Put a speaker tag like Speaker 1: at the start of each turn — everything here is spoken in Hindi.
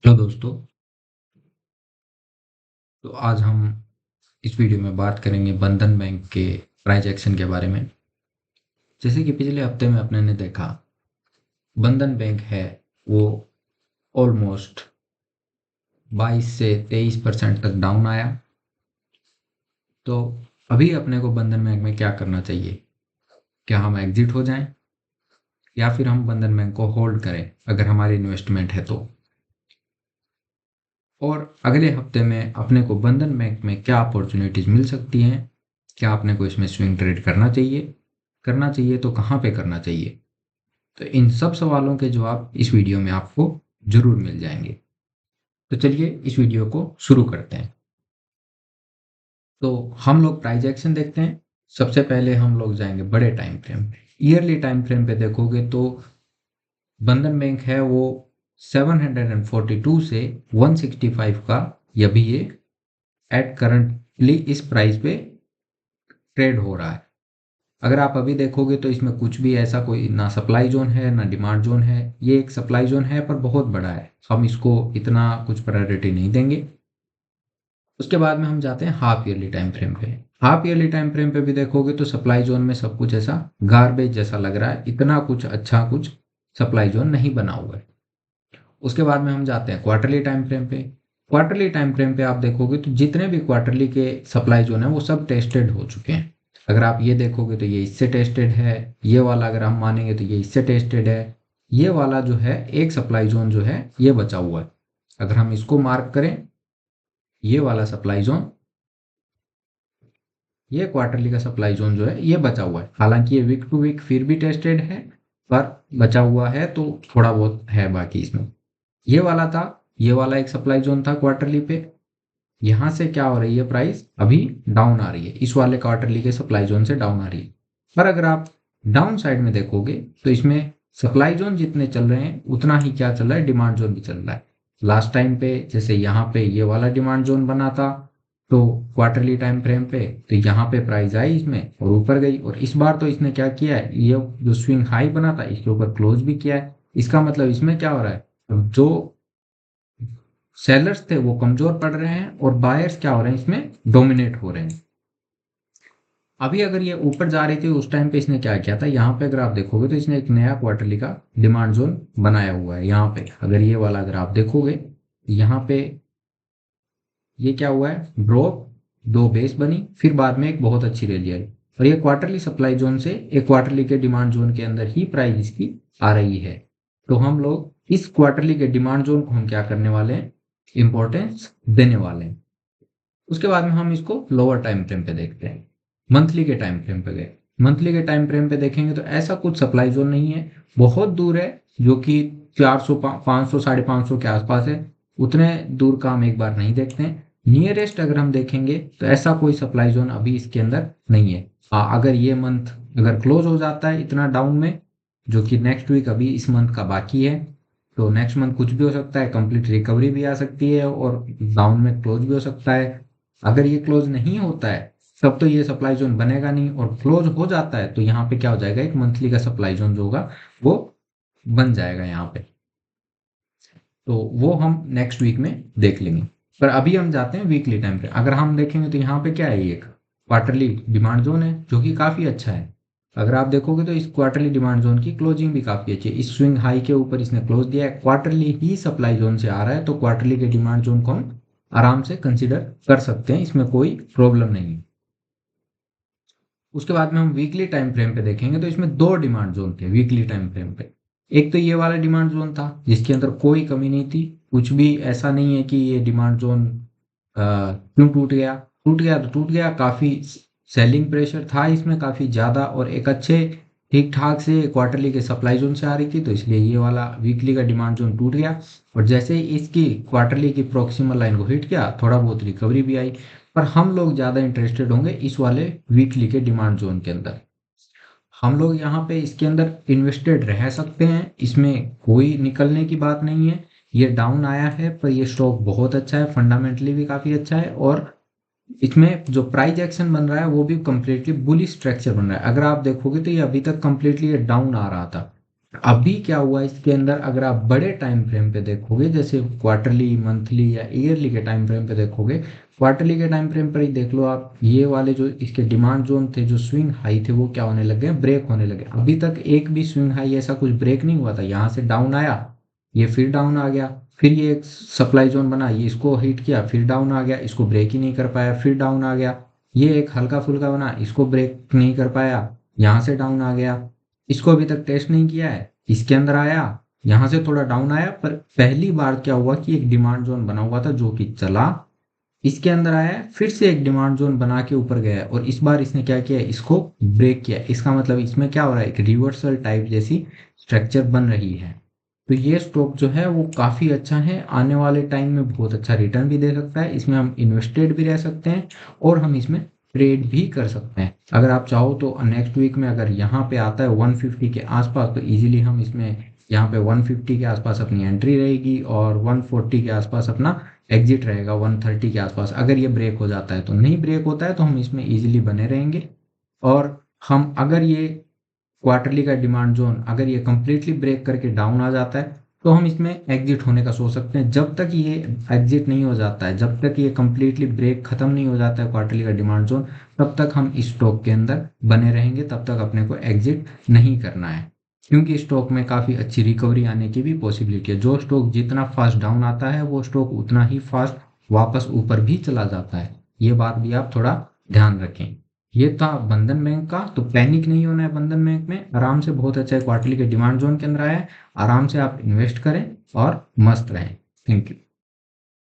Speaker 1: हेलो दोस्तों। तो आज हम इस वीडियो में बात करेंगे बंधन बैंक के प्राइस एक्शन के बारे में। जैसे कि पिछले हफ्ते में अपने ने देखा, बंधन बैंक है वो ऑलमोस्ट 22 से 23% तक डाउन आया। तो अभी अपने को बंधन बैंक में क्या करना चाहिए? क्या हम एग्जिट हो जाएं या फिर हम बंधन बैंक को होल्ड करें अगर हमारी इन्वेस्टमेंट है तो? और अगले हफ्ते में अपने को बंधन बैंक में क्या अपॉर्चुनिटीज मिल सकती हैं? क्या अपने को इसमें स्विंग ट्रेड करना चाहिए? करना चाहिए तो कहाँ पे करना चाहिए? तो इन सब सवालों के जवाब इस वीडियो में आपको जरूर मिल जाएंगे। तो चलिए इस वीडियो को शुरू करते हैं। तो हम लोग प्राइस एक्शन देखते हैं। सबसे पहले हम लोग जाएंगे बड़े टाइम फ्रेम पे। ईयरली टाइम फ्रेम पे देखोगे तो बंधन बैंक है वो 742 से 165 का अभी ये एट करंटली इस प्राइस पे ट्रेड हो रहा है। अगर आप अभी देखोगे तो इसमें कुछ भी ऐसा कोई ना सप्लाई जोन है ना डिमांड जोन है। ये एक सप्लाई जोन है पर बहुत बड़ा है, हम इसको इतना कुछ प्रायोरिटी नहीं देंगे। उसके बाद में हम जाते हैं हाफ ईयरली टाइम फ्रेम पे। हाफ ईयरली टाइम फ्रेम पे भी देखोगे तो सप्लाई जोन में सब कुछ ऐसा गार्बेज जैसा लग रहा है, इतना कुछ अच्छा कुछ सप्लाई जोन नहीं बना हुआ है। उसके बाद में हम जाते हैं क्वार्टरली टाइम फ्रेम पे। क्वार्टरली टाइम फ्रेम पे आप देखोगे तो जितने भी क्वार्टरली के सप्लाई जोन है वो सब टेस्टेड हो चुके हैं। अगर आप ये देखोगे तो ये इससे टेस्टेड है, ये वाला अगर हम मानेंगे तो ये इससे टेस्टेड है, ये वाला जो है एक सप्लाई जोन जो है ये बचा हुआ है। अगर हम इसको मार्क करें, ये वाला सप्लाई जोन, ये क्वार्टरली का सप्लाई जोन जो है ये बचा हुआ है। हालांकि ये वीक टू वीक फिर भी टेस्टेड है पर बचा हुआ है, तो थोड़ा बहुत है बाकी इसमें। ये वाला था, ये वाला एक सप्लाई जोन था क्वार्टरली पे। यहाँ से क्या हो रही है, प्राइस अभी डाउन आ रही है, इस वाले क्वार्टरली के सप्लाई जोन से डाउन आ रही है। पर अगर आप डाउन साइड में देखोगे तो इसमें सप्लाई जोन जितने चल रहे हैं उतना ही क्या चल रहा है, डिमांड जोन भी चल रहा है। लास्ट टाइम पे जैसे यहाँ पे ये वाला डिमांड जोन बना था, तो क्वार्टरली टाइम फ्रेम पे तो यहाँ पे प्राइस आई इसमें और ऊपर गई। और इस बार तो इसने क्या किया है, ये जो स्विंग हाई बना था इसके ऊपर क्लोज भी किया है। इसका मतलब इसमें क्या हो रहा है, जो सेलर्स थे वो कमजोर पड़ रहे हैं और बायर्स क्या हो रहे हैं, इसमें डोमिनेट हो रहे हैं। अभी अगर ये ऊपर जा रही थी उस टाइम पे इसने क्या किया था, यहाँ पे अगर आप देखोगे तो इसने एक नया क्वार्टरली का डिमांड जोन बनाया हुआ है। यहाँ पे अगर ये वाला अगर आप देखोगे, यहाँ पे ये क्या हुआ है, ड्रॉप, दो बेस बनी, फिर बाद में एक बहुत अच्छी रैली आई। और ये क्वार्टरली सप्लाई जोन से एक क्वार्टरली के डिमांड जोन के अंदर ही प्राइस इसकी आ रही है। तो हम लोग इस क्वार्टरली के डिमांड जोन को हम क्या करने वाले हैं, इंपॉर्टेंस देने वाले हैं। उसके बाद में हम इसको लोअर टाइम फ्रेम पे देखते हैं। मंथली के टाइम फ्रेम पे गए, मंथली के टाइम फ्रेम पे देखेंगे तो ऐसा कुछ सप्लाई जोन नहीं है, बहुत दूर है, जो कि 400 500 550 के आसपास है। उतने दूर का हम एक बार नहीं देखते हैं। नियरेस्ट अगर हम देखेंगे तो ऐसा कोई सप्लाई जोन अभी इसके अंदर नहीं है। हाँ, अगर ये मंथ अगर क्लोज हो जाता है इतना डाउन में, जो कि नेक्स्ट वीक अभी इस मंथ का बाकी है, तो नेक्स्ट मंथ कुछ भी हो सकता है, कंप्लीट रिकवरी भी आ सकती है और डाउन में क्लोज भी हो सकता है। अगर ये क्लोज नहीं होता है तब तो ये सप्लाई जोन बनेगा नहीं, और क्लोज हो जाता है तो यहाँ पे क्या हो जाएगा, एक मंथली का सप्लाई जोन जो होगा वो बन जाएगा यहाँ पे। तो वो हम नेक्स्ट वीक में देख लेंगे। पर अभी हम जाते हैं वीकली टाइम पे। अगर हम देखेंगे तो यहाँ पे क्या है, एक क्वार्टरली डिमांड जोन है जो कि काफी अच्छा है। अगर आप देखोगे तो इस क्वार्टरली डिमांड जोन की क्लोजिंग भी काफी अच्छी है। इस स्विंग हाई के ऊपर इसने क्लोज दिया है, क्वार्टरली ही सप्लाई जोन से आ रहा है, तो क्वार्टरली के डिमांड जोन को हम आराम से कंसिडर कर सकते हैं, इसमें कोई प्रॉब्लम नहीं है। उसके बाद में हम वीकली टाइम फ्रेम पे देखेंगे तो इसमें दो डिमांड जोन थे वीकली टाइम फ्रेम पे। एक तो ये वाला डिमांड जोन था जिसके अंदर कोई कमी नहीं थी, कुछ भी ऐसा नहीं है कि ये डिमांड जोन क्यों टूट गया। टूट गया तो टूट गया, काफी सेलिंग प्रेशर था इसमें काफी ज्यादा, और एक अच्छे ठीक ठाक से क्वार्टरली के सप्लाई जोन से आ रही थी, तो इसलिए ये वाला वीकली का डिमांड जोन टूट गया। और जैसे ही इसकी क्वार्टरली की प्रोक्सिमल लाइन को हिट किया, थोड़ा बहुत रिकवरी भी आई। पर हम लोग ज़्यादा इंटरेस्टेड होंगे इस वाले वीकली के डिमांड जोन के अंदर। हम लोग यहाँ पे इसके अंदर इन्वेस्टेड रह सकते हैं, इसमें कोई निकलने की बात नहीं है। ये डाउन आया है पर ये स्टॉक बहुत अच्छा है, फंडामेंटली भी काफ़ी अच्छा है, और इसमें जो प्राइस एक्शन बन रहा है वो भी कम्प्लीटली बुलिश स्ट्रक्चर बन रहा है। अगर आप देखोगे तो ये अभी तक कम्प्लीटली ये डाउन आ रहा था, अभी क्या हुआ इसके अंदर, अगर आप बड़े टाइम फ्रेम पे देखोगे, जैसे क्वार्टरली, मंथली या ईयरली के टाइम फ्रेम पे देखोगे, क्वार्टरली के टाइम फ्रेम पर ही देख लो आप, ये वाले जो इसके डिमांड जोन थे, जो स्विंग हाई थे, वो क्या होने लगे, ब्रेक होने लगे। अभी तक एक भी स्विंग हाई ऐसा कुछ ब्रेक नहीं हुआ था। यहाँ से डाउन आया, ये फिर डाउन आ गया, फिर ये एक सप्लाई जोन बना, ये इसको हिट किया, फिर डाउन आ गया, इसको ब्रेक ही नहीं कर पाया, फिर डाउन आ गया। ये एक हल्का फुल्का बना, इसको ब्रेक नहीं कर पाया, यहाँ से डाउन आ गया, इसको अभी तक टेस्ट नहीं किया है, इसके अंदर आया, यहाँ से थोड़ा डाउन आया। पर पहली बार क्या हुआ कि एक डिमांड जोन बना हुआ था जो कि चला, इसके अंदर आया, फिर से एक डिमांड जोन बना के ऊपर गया है, और इस बार इसने क्या किया, इसको ब्रेक किया। इसका मतलब इसमें क्या हो रहा है, एक रिवर्सल टाइप जैसी स्ट्रक्चर बन रही है। तो ये स्टॉक जो है वो काफ़ी अच्छा है, आने वाले टाइम में बहुत अच्छा रिटर्न भी दे सकता है, इसमें हम इन्वेस्टेड भी रह सकते हैं और हम इसमें ट्रेड भी कर सकते हैं। अगर आप चाहो तो नेक्स्ट वीक में अगर यहाँ पे आता है 150 के आसपास, तो इजीली हम इसमें यहाँ पे 150 के आसपास अपनी एंट्री रहेगी और 140 के आसपास अपना एग्जिट रहेगा, 130 के आसपास। अगर ये ब्रेक हो जाता है तो, नहीं ब्रेक होता है तो हम इसमें इजीली बने रहेंगे। और हम अगर ये क्वार्टरली का डिमांड जोन अगर ये कंप्लीटली ब्रेक करके डाउन आ जाता है, तो हम इसमें एग्जिट होने का सोच सकते हैं। जब तक ये एग्जिट नहीं हो जाता है, जब तक ये कंप्लीटली ब्रेक खत्म नहीं हो जाता है क्वार्टरली का डिमांड जोन, तब तक हम इस स्टॉक के अंदर बने रहेंगे, तब तक अपने को एग्जिट नहीं करना है। क्योंकि स्टॉक में काफ़ी अच्छी रिकवरी आने की भी पॉसिबिलिटी है। जो स्टॉक जितना फास्ट डाउन आता है, वो स्टॉक उतना ही फास्ट वापस ऊपर भी चला जाता है। ये बात भी आप थोड़ा ध्यान रखें। ये था बंधन बैंक का। तो पैनिक नहीं होना है बंधन बैंक में, आराम से, बहुत अच्छा है, क्वार्टरली के डिमांड जोन के अंदर आया है, आराम से आप इन्वेस्ट करें और मस्त रहें। Thank you.